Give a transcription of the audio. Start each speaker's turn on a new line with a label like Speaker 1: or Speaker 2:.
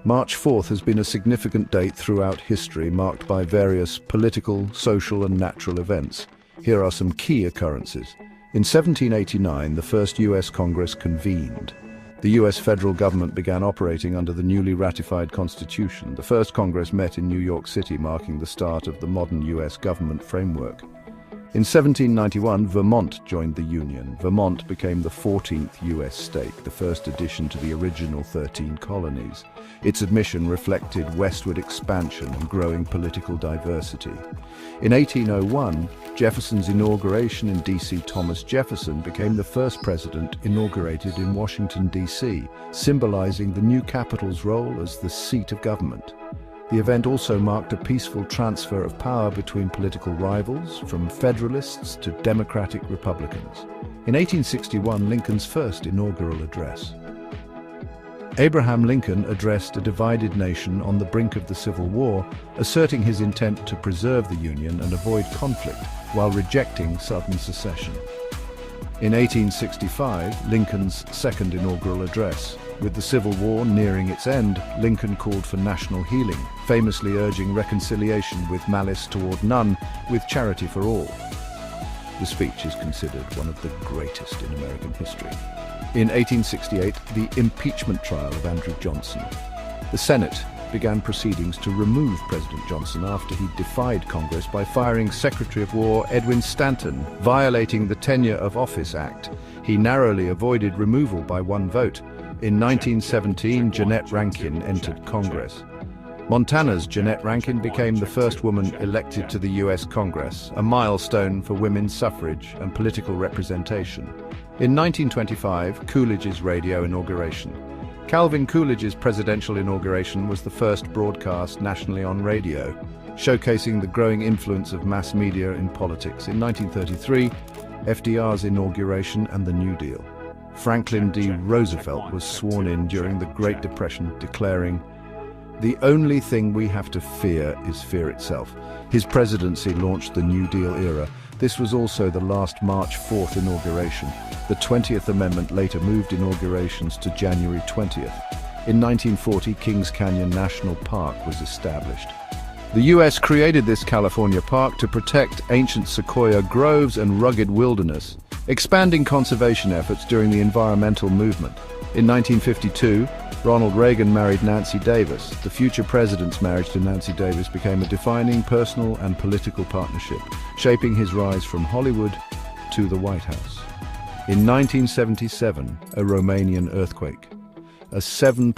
Speaker 1: March 4th has been a significant date throughout history, marked by various political, social and natural events. Here are some key occurrences. In 1789, the first US Congress convened. The US federal government began operating under the newly ratified Constitution. The first Congress met in New York City, marking the start of the modern US government framework. In 1791, Vermont joined the Union. Vermont became the 14th US state, the first addition to the original 13 colonies. Its admission reflected westward expansion and growing political diversity. In 1801, Jefferson's inauguration in D.C. Thomas Jefferson became the first president inaugurated in Washington, D.C., symbolizing the new capital's role as the seat of government. The event also marked a peaceful transfer of power between political rivals, from Federalists to Democratic Republicans. In 1861, Lincoln's first inaugural address. Abraham Lincoln addressed a divided nation on the brink of the Civil War, asserting his intent to preserve the Union and avoid conflict, while rejecting Southern secession. In 1865, Lincoln's second inaugural address. With the Civil War nearing its end, Lincoln called for national healing, famously urging reconciliation with malice toward none, with charity for all. The speech is considered one of the greatest in American history. In 1868, the impeachment trial of Andrew Johnson. The Senate began proceedings to remove President Johnson after he defied Congress by firing Secretary of War Edwin Stanton, violating the Tenure of Office Act. He narrowly avoided removal by one vote. In 1917, Jeannette Rankin entered Congress. Montana's Jeannette Rankin became the first woman elected to the US Congress, a milestone for women's suffrage and political representation. In 1925, Coolidge's radio inauguration. Calvin Coolidge's presidential inauguration was the first broadcast nationally on radio, showcasing the growing influence of mass media in politics. In 1933, FDR's inauguration and the New Deal. Franklin D. Roosevelt was sworn in during the Great Depression, declaring, "The only thing we have to fear is fear itself." His presidency launched the New Deal era. This was also the last March 4th inauguration. The 20th Amendment later moved inaugurations to January 20th. In 1940, Kings Canyon National Park was established. The US created this California park to protect ancient sequoia groves and rugged wilderness, expanding conservation efforts during the environmental movement. In 1952, Ronald Reagan married Nancy Davis. The future president's marriage to Nancy Davis became a defining personal and political partnership, shaping his rise from Hollywood to the White House. In 1977, a Romanian earthquake. A 7.